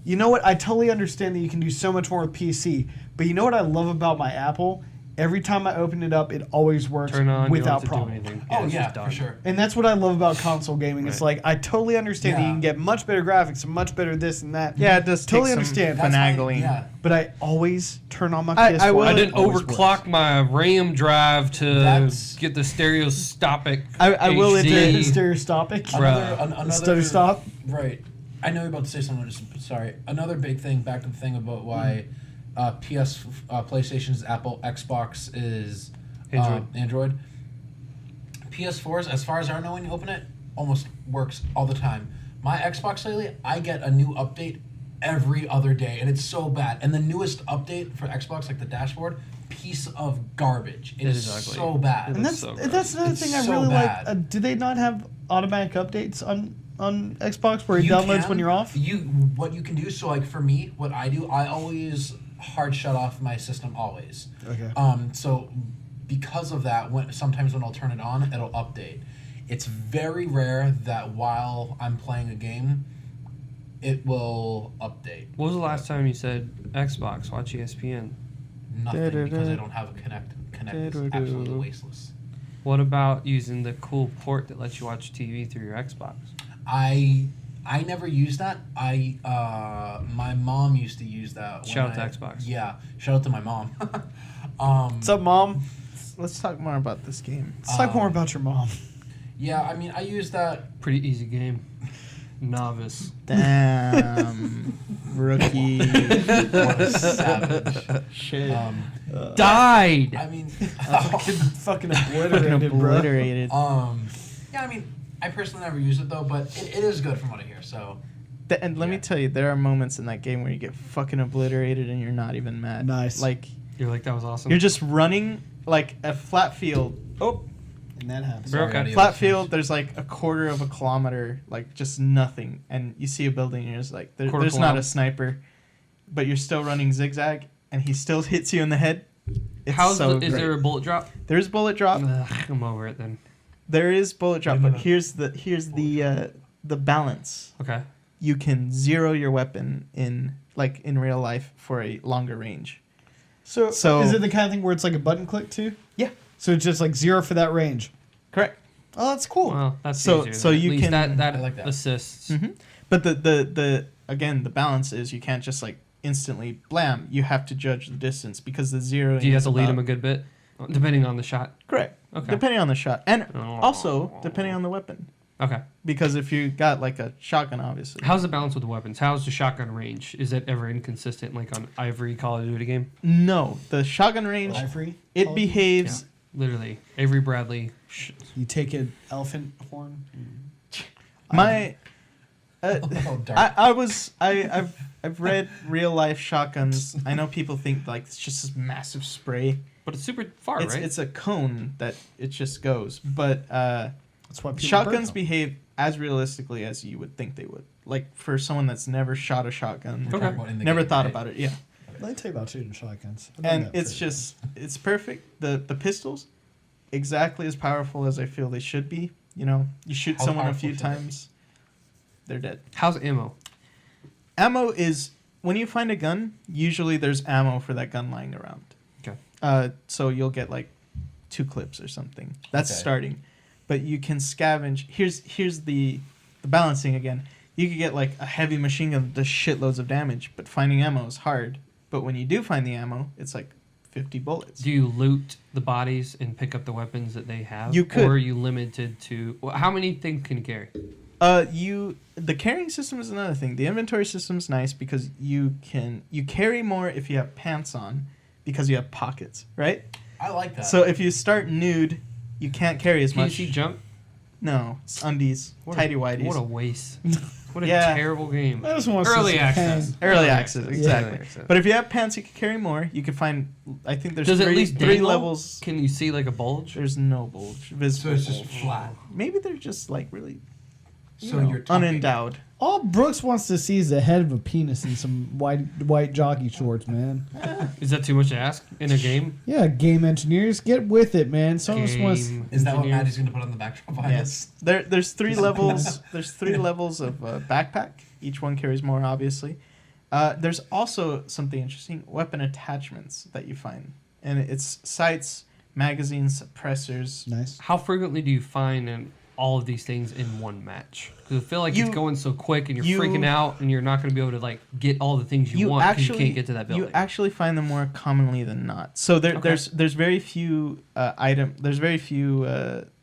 you know what? I totally understand that you can do so much more with PC, but you know what I love about my Apple? Every time I open it up, it always works Turn on, without you don't have to do problem. anything. Oh it's yeah, just done. for sure. And that's what I love about console gaming. It's Right. like I totally understand that you Yeah. can get much better graphics and much better this and that. Yeah, it does Totally take understand. some That's finagling. yeah. But I always turn on my I PS4. will- I and it didn't always overclock works. my RAM drive to That's- get the stereoscopic. I will HD. admit- Stereoscopic. Bruh. Stutter stop. Right. I know you're about to say something. Sorry. Another big thing. Back to the thing about why PlayStation's Apple, Xbox is Android. PS4s, as far as I know, when you open it, almost works all the time. My Xbox lately, I get a new update every other day, and it's so bad. And the newest update for Xbox, like the dashboard, piece of garbage. It is ugly. so bad. And that's so that's another It's thing I so really bad. like. Do they not have automatic updates on Xbox where it downloads when you're off? What you can do, so like for me, what I do, I always hard shut off my system always. Okay. So because of that, sometimes when I'll turn it on, it'll update. It's very rare that while I'm playing a game, it will update. What was the last time you said Xbox? Watch ESPN. Nothing, because I don't have a Connect. Connect is absolutely wasteless. What about using the cool port that lets you watch TV through your Xbox? I never used that. My mom used to use that. Shout out to Xbox. Yeah, shout out to my mom. What's up, Mom? Let's talk more about this game. Let's talk more about your mom. Yeah, I mean, I use that. Pretty easy game. Novice. Damn, rookie. What a savage. Shit. Died! I mean, Fucking Fucking obliterated, bro. obliterated. yeah, I mean, I personally never use it though, but it is good from what I hear. So And let me tell you, there are moments in that game where you get fucking obliterated and you're not even mad. Nice. Like, You're like, that was awesome. you're just running like a flat field. Oh, And that happens. Bro, okay. audio flat listeners. field. There's like a quarter of a kilometer, like just nothing, and you see a building, and you're just like, Quarter there's not kilometer. a sniper, but you're still running zigzag, and he still hits you in the head. It's How's so is great. there a bullet drop? There's bullet drop. Ugh, I'm over it then. There is bullet drop, No, but no, no. here's the balance. Okay. You can zero your weapon in real life for a longer range. So So- is it the kind of thing where it's like a button click too? Yeah. So it's just like 0 for that range. Correct. Oh, that's cool. Well, that's So- easier so then. At you least can- that I like that. assists. Mm-hmm. But the again, the balance is you can't just like instantly blam. You have to judge the distance because the zero. Do you have to lead him a good bit, depending on the shot? Correct. Okay. Depending on the shot, and Oh. also depending on the weapon. Okay. Because if you got like a shotgun, obviously. How's the balance with the weapons? How's the shotgun range? Is it ever inconsistent, like on Ivory Call of Duty game? No, the shotgun range, Ivory. it Oh, behaves. Literally, Avery Bradley. You take an elephant horn. My, Oh, dark. I've read real life shotguns. I know people think like it's just this massive spray. But it's super far, right? It's a cone that it just goes. But That's why people shotguns burn them. behave as realistically as you would think they would. Like for someone that's never shot a shotgun, We're Okay. talking about in the never game, thought right? about it. Yeah. Let me tell you about shooting shotguns. I've done And that it's for- just it's perfect. The pistols exactly as powerful as I feel they should be. You know, you shoot How someone a powerful few should they times, they're dead. How's ammo? Ammo is when you find a gun, usually there's ammo for that gun lying around. Okay. So you'll get like 2 clips or something. That's Okay. starting. But you can scavenge. Here's the balancing again. You could get like a heavy machine gun that does shitloads of damage, but finding ammo is hard. But when you do find the ammo, it's like 50 bullets. Do you loot the bodies and pick up the weapons that they have? You could. Or are you limited to... Well, how many things can you carry? The carrying system is another thing. The inventory system is nice because you carry more if you have pants on because you have pockets, right? I like that. So if you start nude, you can't carry as Can you much. see jump? No, it's undies, What tighty a, whities. What a waste. What a Yeah. terrible game. I just want to Early see some access. pain. Early access, exactly. Early access. But if you have pants, you can carry more. You can find. I think there's Does it three, at least three dangle? levels. Can you see like a bulge? There's no bulge. So Visible it's just bulge. flat. Maybe they're just like really So you know, you're talking, unendowed. All Brooks wants to see is the head of a penis in some white jockey shorts, man. Is that too much to ask in a game? Yeah, game engineers, get with it, man. Someone just wants. Game Is that what engineer? Maddie's going to put on the backdrop behind us? Yes. There's 3 levels. There's 3 levels of backpack. Each one carries more, obviously. There's also something interesting: weapon attachments that you find, and it's sights, magazines, suppressors. Nice. How frequently do you find all of these things in one match? Because I feel like it's going so quick and you're freaking out and you're not going to be able to like get all the things you want because you can't get to that building. You actually find them more commonly than not. So there's very few there's very few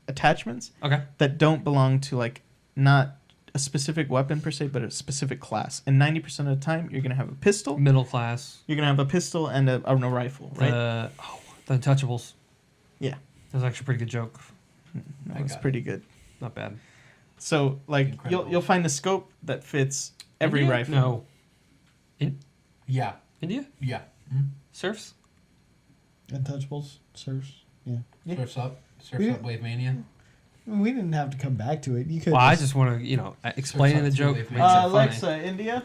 attachments that don't belong to like not a specific weapon per se, but a specific class. And 90% of the time, you're gonna have a pistol. Middle class. You're gonna have a pistol and a rifle, right? The Untouchables. Yeah, that was actually a pretty good joke. that was pretty good. Not bad. So like Incredible. you'll find a scope that fits every India? rifle. No. Yeah. India? Yeah. Surfs? Untouchables, surfs. Yeah. Surf's up. Surf's We- up, Wave Mania. We didn't have to come back to it. You could. Well, I just want to, explaining the joke makes it funny. Alexa, India.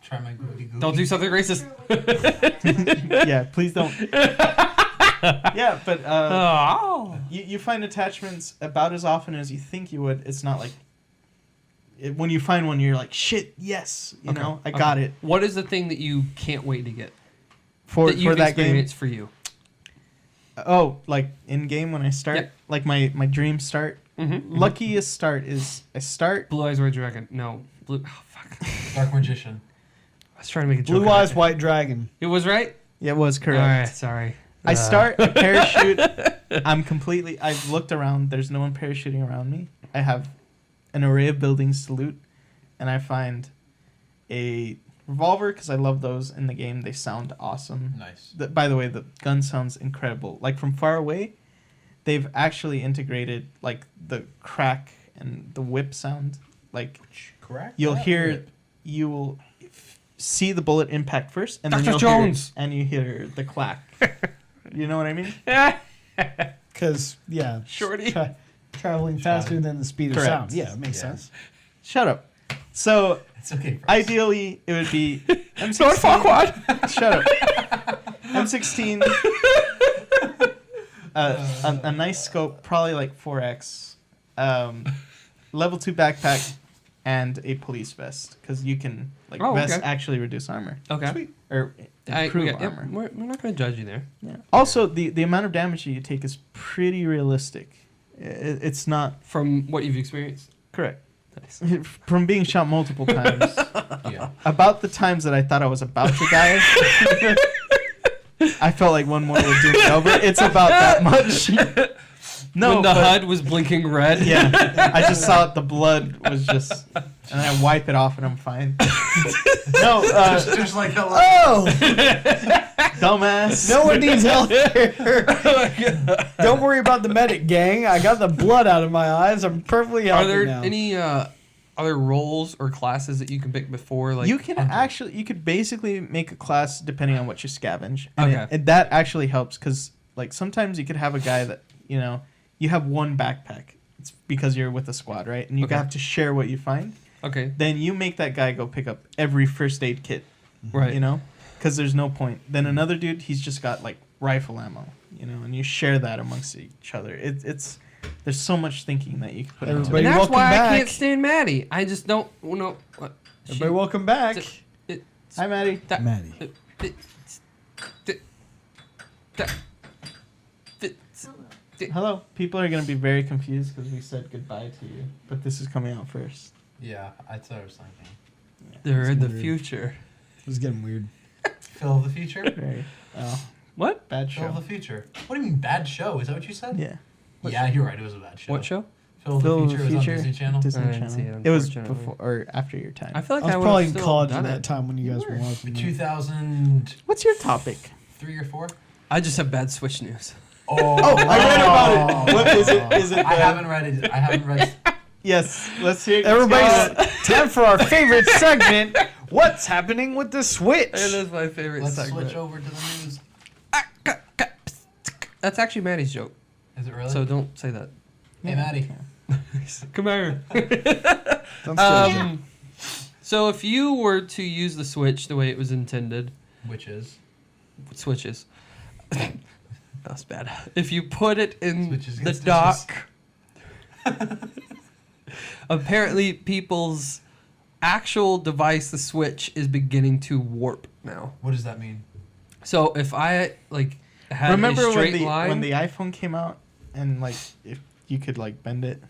Try my goody goody. Don't do something racist. Yeah, please don't. Yeah, but Oh. you find attachments about as often as you think you would. It's not like when you find one, you're like, shit, yes, you know, I got it. What is the thing that you can't wait to get? For that you've that game. experienced for you? Oh, like in game when I start, Yep. like my dream start. Mm-hmm. Luckiest start is I start Blue Eyes White Dragon. No. Blue. Oh, fuck. Dark Magician. I was trying to make a joke. Blue Eyes White Dragon. It was right? Yeah, it was correct. All right, sorry. I start a parachute. I've looked around. There's no one parachuting around me. I have an array of buildings to loot, and I find a revolver because I love those in the game. They sound awesome. Nice. By the way, the gun sounds incredible. Like from far away, they've actually integrated like the crack and the whip sound. Like Correct. you'll Yeah, hear, whip. you will see the bullet impact first, and Dr. then you'll Jones. hear it, and you hear the clack. You know what I mean? Because, yeah. Shorty. Traveling faster than the speed of Correct. sound. Yeah, it makes Yeah. sense. Shut up. So It's okay. Bro. ideally, it would be M16. Shut up. M16. A nice scope, probably like 4x. Level 2 backpack, and a police vest because you can vests actually reduce armor. Okay. Sweet. Or improve armor. We're not going to judge you there. Yeah. Also, the amount of damage that you take is pretty realistic. It's not From what you've experienced. correct. Nice. From being shot multiple times. Yeah. About the times that I thought I was about to die, I felt like one more would do me over. It's about that much. No, when the but- HUD was blinking red. Yeah, I just saw it. The blood was just, and I wipe it off, and I'm fine. No, Just like a Oh! dumbass. No one needs help here. Don't worry about the medic, gang. I got the blood out of my eyes. I'm perfectly healthy Are there now. any other roles or classes that you can pick before? Like You can actually, you could basically make a class depending on what you scavenge, and Okay. that actually helps because like sometimes you could have a guy that you have one backpack. It's because you're with a squad, right? And you Okay. have to share what you find. Okay. Then you make that guy go pick up every first aid kit, Right. because there's no point. Then another dude, he's just got like rifle ammo, and you share that amongst each other. It's there's so much thinking that you can put into Everybody it. And that's welcome why I back. can't stand Maddie. I just don't know. What, Everybody, welcome back. Hi, Maddie. Maddie. Hello. People are gonna be very confused because we said goodbye to you, but this is coming out first. Yeah, that's what I was thinking. They're in the weird. future. It was getting weird. Phil of the future. Very What? bad Phil of show. the future. What do you mean bad show? Is that what you said? Yeah. Yeah, you're right. It was a bad show. What show? Phil of Phil the of future the was on Future, Disney Channel. Disney I didn't Channel. see it, It was unfortunately. before or after your time. I feel like I was I probably would've in still college done at that it. time when you guys were watching. 2003 What's your topic? or 4. I just have bad Switch news. Oh, I read about it. What is it? Is it? I haven't read it. I haven't read. Yes, let's hear. Everybody's time for our favorite segment. What's happening with the Switch? It is my favorite Let's segment. switch over to the news. That's actually Maddie's joke, Is it really? so don't say that. Hey, Maddie. Come here. Don't steal it. So if you were to use the Switch the way it was intended, Which is? switches. That's bad. If you put it in Switches the against dock, apparently people's actual device, the Switch, is beginning to warp now. What does that mean? So if I had Remember a straight line, when the iPhone came out and if you could bend it?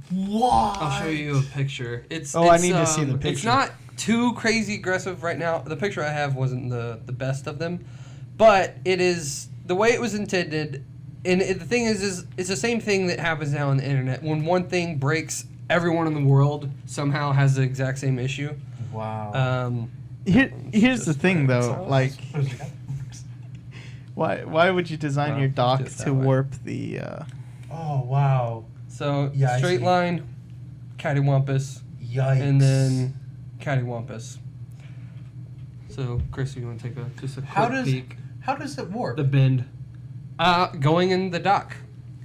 What? I'll show you a picture. I need to see the It's picture. not too crazy aggressive right now. The picture I have wasn't the best of them, but it is the way it was intended. And the thing is it's the same thing that happens now on the internet. When one thing breaks, everyone in the world somehow has the exact same issue. Wow. Here's the Just thing, put it though. Why would you design Well, your dock just that to way. warp the? Oh, wow. So Yeah, I straight see. line, cattywampus, Yikes. and then cattywampus. So Chris, you want to take just a quick peek? How does it work? The bend. Going in the dock.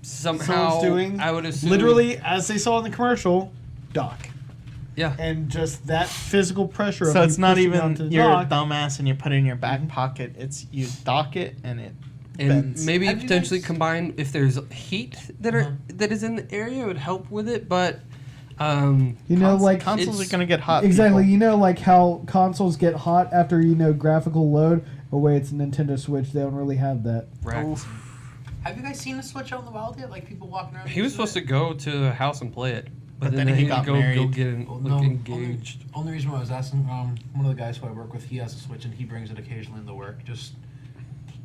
Somehow, Someone's doing I would assume. literally, as they saw in the commercial, dock. Yeah. And just that physical pressure. So of it's you not pushing even onto the you're a dock. dumbass and you put it in your back pocket. It's you dock it and it And bends. maybe Have you potentially guys- combine if there's heat that Uh-huh. that is in the area, it would help with it. But You know, like consoles it's- are gonna get hot. exactly. people. You know, like how consoles get hot after graphical load. Or way it's a Nintendo Switch, they don't really have that. Rex. Have you guys seen the Switch out in the wild yet? Like people walking around? He was supposed to go to a house and play it, But then then he had got to go married. get Well, look no, engaged. Only reason why I was asking, one of the guys who I work with, he has a Switch and he brings it occasionally into work. Just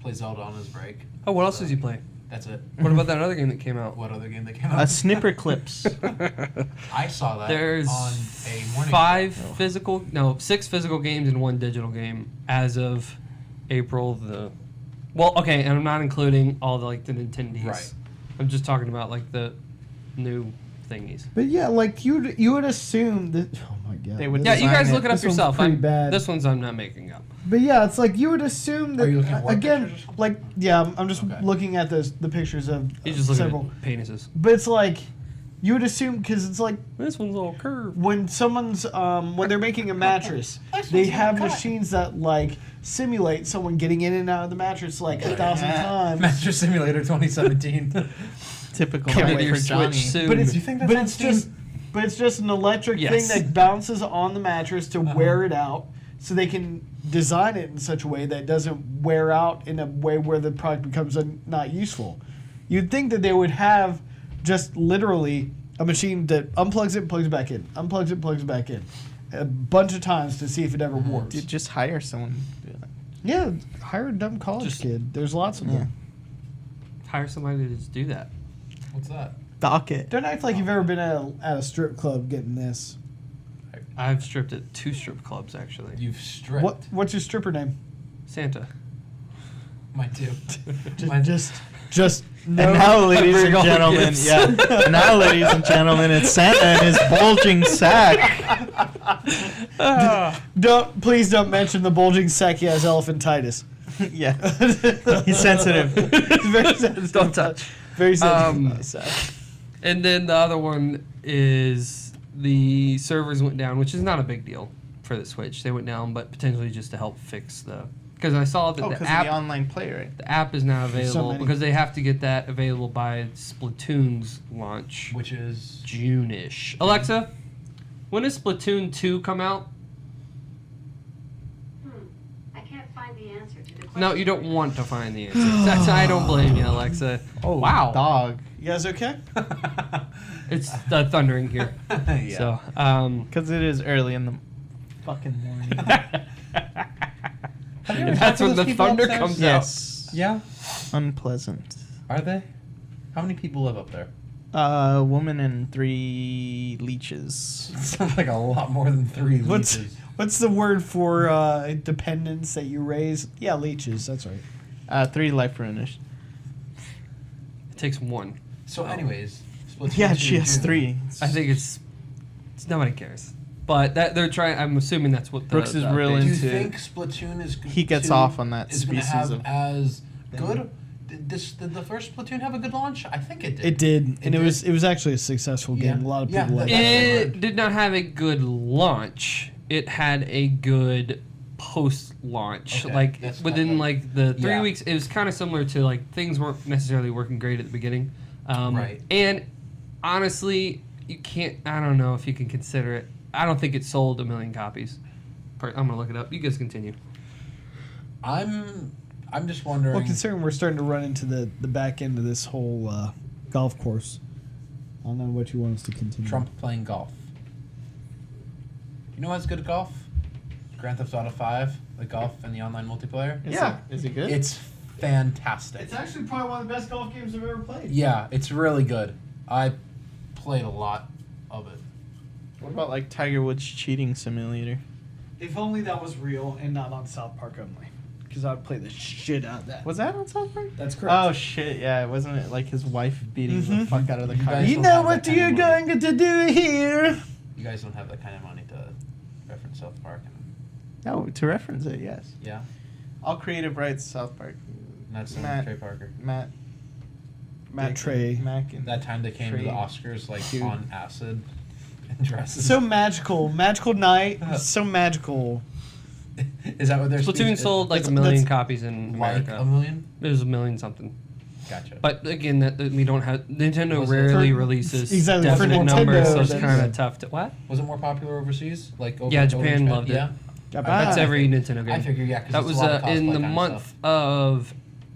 plays Zelda on his break. Oh, what else does he play? That's it. What about that other game that came out? What other game that came out? Snipper clips. I saw that There's on a morning show. 6 physical games and 1 digital game as of April the. Well, okay, and I'm not including all the the Nintendos. Right. I'm just talking about the new thingies. But yeah, like you would assume that. Oh my god. They would Yeah, you design guys it. look it up This one's yourself. pretty bad. This one's I'm not making up. But yeah, it's like you would assume that Are you looking at work again, pictures or something? like yeah, I'm just Okay. looking at the pictures of He's just looking several. at penises. But it's like you would assume because it's like This one's all curved. when someone's when they're making a mattress, This they one's have cut. machines that simulate someone getting in and out of the mattress 1,000 times. Mattress Simulator 2017. Typical Coming way to your for Johnny. Switch soon. But it's Do you think that's but on it's Steam? just an electric Yes. thing that bounces on the mattress to wear it out, so they can design it in such a way that it doesn't wear out in a way where the product becomes not useful. You'd think that they would have just literally a machine that unplugs it, plugs it back in, unplugs it, plugs it back in, a bunch of times to see if it ever works. Dude, just hire someone to do that. Yeah, hire a dumb college Just- kid. There's lots of them. Hire somebody to just do that. What's that? Dock it. Don't act like you've ever been at a strip club getting this. I've stripped at 2 strip clubs actually. You've stripped. What's your stripper name? Santa. Mine too. Just And now, ladies and Bring all the gentlemen, gifts. and now, ladies and gentlemen, it's Santa and his bulging sack. Please don't mention the bulging sack he has elephantitis. Yeah, he's sensitive. It's very sensitive. Don't touch. Very sensitive. Sack. And then the other one is the servers went down, which is not a big deal for the Switch. They went down, but potentially just to help fix the. Because I saw that Oh, the because of app the online play, right? the app is now There's so available many. because they have to get that available by Splatoon's launch Which is June-ish. Alexa, when does Splatoon 2 come out? I can't find the answer to the question. No, you don't want to find the answer. I don't blame you, Alexa. Oh, wow. dog. You guys okay? It's thundering here. yeah. So, Because it is early in the fucking morning. Have you ever and talked that's to when those the people thunder upstairs? comes Yes. Yeah. Unpleasant. Are they? How many people live up there? A woman and 3 leeches. Sounds like a lot more than 3 What's leeches. what's the word for dependents that you raise? Yeah, leeches. That's right. 3 life ruiners. It takes one. So, anyways, Splatoon Yeah, 2 she has June. 3. I think it's nobody cares. But that they're trying. I'm assuming that's what Brooks is the real update- Do you into- think Splatoon is He gets 2 off on that is gonna species have of as thing. good? Did the first Splatoon have a good launch? I think it did. It did, and It it was actually a successful game. Yeah. A lot of Yeah, people liked that- it. It did not have a good launch. It had a good post-launch. Okay, Like that's within kinda- like the 3 yeah. weeks, it was kind of similar to like things weren't necessarily working great at the beginning. Right. And honestly, you can't. I don't know if you can consider it. I don't think it sold 1 million copies. I'm gonna look it up. You guys continue. I'm just wondering. Well, considering we're starting to run into the back end of this whole golf course, I don't know what you want us to continue. Trump playing golf. You know what's good at golf? Grand Theft Auto 5, the golf and the online multiplayer. Is it good? It's fantastic. It's actually probably one of the best golf games I've ever played. Yeah, it's really good. I played a lot of it. What about like Tiger Woods cheating simulator? If only that was real and not on South Park only, because I'd play the shit out of that. Was that on South Park? That's correct. Oh shit! Yeah, wasn't it like his wife beating the Mhm. fuck out of the You car? guys You don't know have what that kind you're of money. going to do here. You guys don't have that kind of money to reference South Park. No, to reference it, yes. Yeah, All creative rights, South Park. that's Matt. Trey Parker. Matt. Trey. Mac and That time they came to the Trey. Oscars like Dude. on acid and dresses. So magical night, so magical. Is that what they're Splatoon sold like that's- 1 million that's copies in like America. a million? It was 1 million something. Gotcha. But again, that we don't have. Nintendo Was it- rarely For- releases exactly, for definite Nintendo, numbers, so it's that's- kind of tough to. What? Was it more popular overseas? Like over, Yeah, over Japan in loved it. Yeah, That's every Nintendo game. I figure yeah. 'Cause That it's was a lot of in cosplay the kind of month stuff. of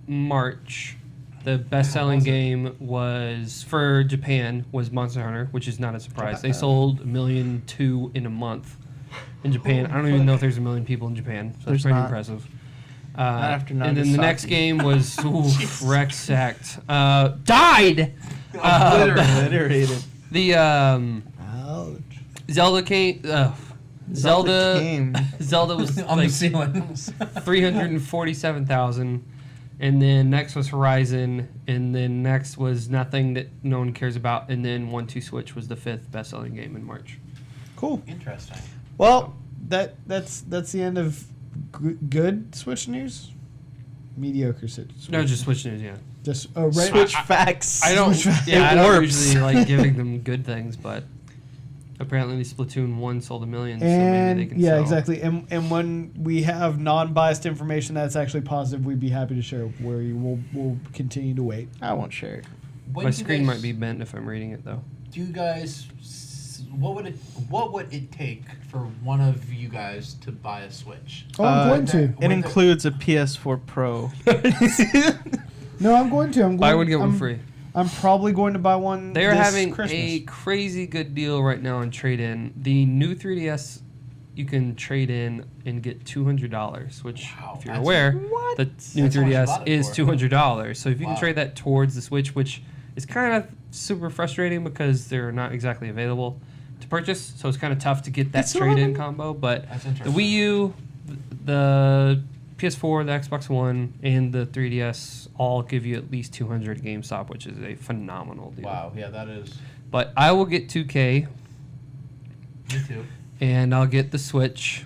March. The best-selling was it? game was for Japan was Monster Hunter, which is not a surprise. They Japan. sold 1.2 million in a month in Japan. I don't even know if there's 1 million people in Japan, so There's that's pretty not. impressive. after and then the next Nagasaki. game was Rex Sect. Died. Obliterated. The Ouch. Zelda came. Zelda came. Zelda was on like the ceiling. 347,000, and then next was Horizon, and then next was nothing that no one cares about, and then 1-2 Switch was the 5th best-selling game in March. Cool. Interesting. Well, that's the end of good Switch news. Mediocre Switch. No, just Switch news, yeah. Just right. Switch facts. I don't. Switch- Yeah, I It don't warps. usually like giving them good things, but apparently Splatoon 1 sold 1 million, so And maybe they can yeah, sell. exactly. And when we have non-biased information that's actually positive, we'd be happy to share. Where we'll continue to wait. I won't share it. When My do you screen guys- might be bent if I'm reading it though. Do you guys? What would it take for one of you guys to buy a Switch? Oh, I'm going that- to. It With includes a PS4 Pro. No, I'm going to. I'm going. Buy one get one I'm- free. I'm probably going to buy one. They are this having Christmas. a crazy good deal right now on trade-in. The new 3DS, you can trade in and get $200, which, Wow, if you're that's- aware, What? the new That's how much you 3DS bought it is for. $200. So if you Wow. can trade that towards the Switch, which is kind of super frustrating because they're not exactly available to purchase, so it's kind of tough to get that It's trade-in 11. combo. But That's the interesting. Wii U, the PS4, the Xbox One, and the 3DS all give you at least 200 at GameStop, which is a phenomenal deal. Wow. Yeah, that is. But I will get 2K, Me too. and I'll get the Switch.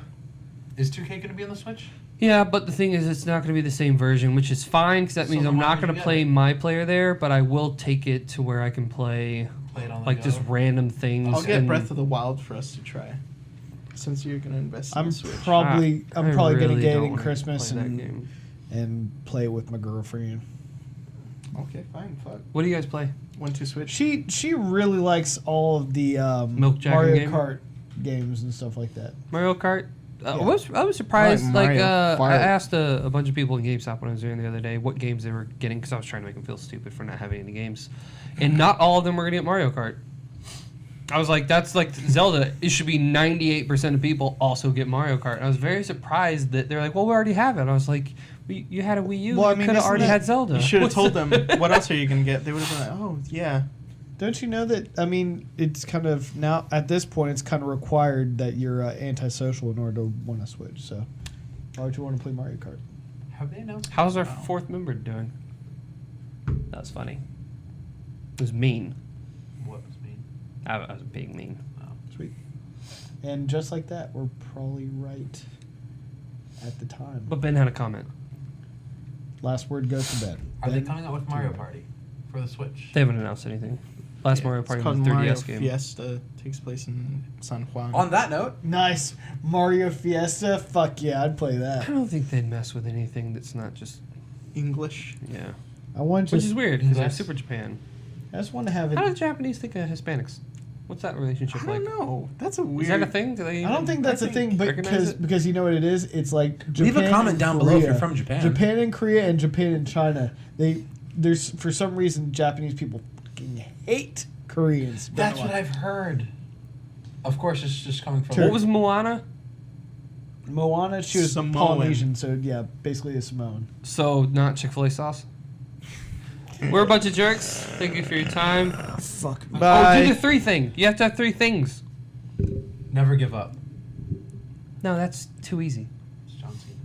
Is 2K going to be on the Switch? Yeah, but the thing is, it's not going to be the same version, which is fine, because that So means then I'm why not would going you to get play it? my player there, but I will take it to where I can play, Play it on the like, go? just random things. I'll get and Breath of the Wild for us to try. Since you're gonna invest in I'm the Switch. probably I I'm probably really gonna get it don't in wanna Christmas play that and game. play it with my girlfriend. Okay, fine, fuck. What do you guys play? 1-2 Switch. She really likes all of the Milk Jagger Mario game? Kart games and stuff like that. Mario Kart? Yeah. I was surprised. I like Like, Mario I Kart. asked a bunch of people in GameStop when I was there the other day what games they were getting, because I was trying to make them feel stupid for not having any games. And not all of them were going to get Mario Kart. I was like, that's like Zelda. It should be 98% of people also get Mario Kart. And I was very surprised that they're like, well, we already have it. I was like, you had a Wii U. Well, I You mean, could have isn't already that- had Zelda. You should have What's told the- them, what else are you gonna get? They would have been like, oh, yeah. Don't you know that? I mean, it's kind of now at this point, it's kind of required that you're antisocial in order to want to switch. So, why would you want to play Mario Kart? Have they announced? How's our Wow. fourth member doing? That was funny. It was mean. What was mean? I was being mean. Sweet. And just like that, we're probably right at the time. But Ben had a comment. Last word goes to bed. Are they Ben? coming out with Mario Party for the Switch? They haven't announced anything. Last Mario Party It's was called a 3DS Mario game. Fiesta. Takes place in San Juan. On that note, Nice. Mario Fiesta? Fuck yeah, I'd play I that. don't think they'd mess with anything that's not just English. yeah. I want Which just, is weird because they're Yes. Super Japan. I just want to have it. How do the Japanese think of Hispanics? What's that relationship I like? don't know. That's a weird. Is that a thing? Do they? I don't think that's a thing, but recognize because it? you know what it is. It's like Japan leave a comment and down below if you're Korea. from Japan. Japan and Korea and Japan and China. There's for some reason Japanese people fucking hate Koreans. That's what I've heard. Of course, it's just coming from. What was Moana? Moana. She was Samoan. Polynesian, so yeah, basically a Samoan. So not Chick-fil-A sauce. We're a bunch of jerks. Thank you for your time. Fuck. Oh, Bye. do the 3 thing. You have to have 3 things. Never give up. No, that's too easy. It's John Cena.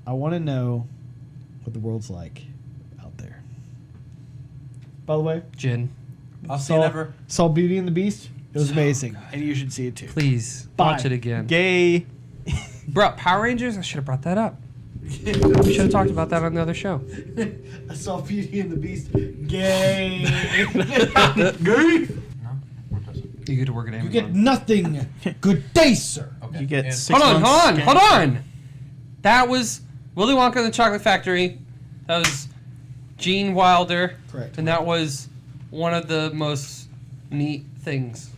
I want to know what the world's like out there. By the way, Jin, I'll see you never. saw Beauty and the Beast. It was amazing, and you should see it too. please Bye. watch it again. Gay. Bro, Power Rangers. I should have brought that up. We should have talked about that on the other show. I saw Beauty and the Beast. Gay. Gay. No, one doesn't. You get to work at You Amazon. get nothing. Good day, sir. Okay. You get and- 6 Hold on, months hold on, scan- hold on. That was Willy Wonka and the Chocolate Factory. That was Gene Wilder. Correct. And that was one of the most neat things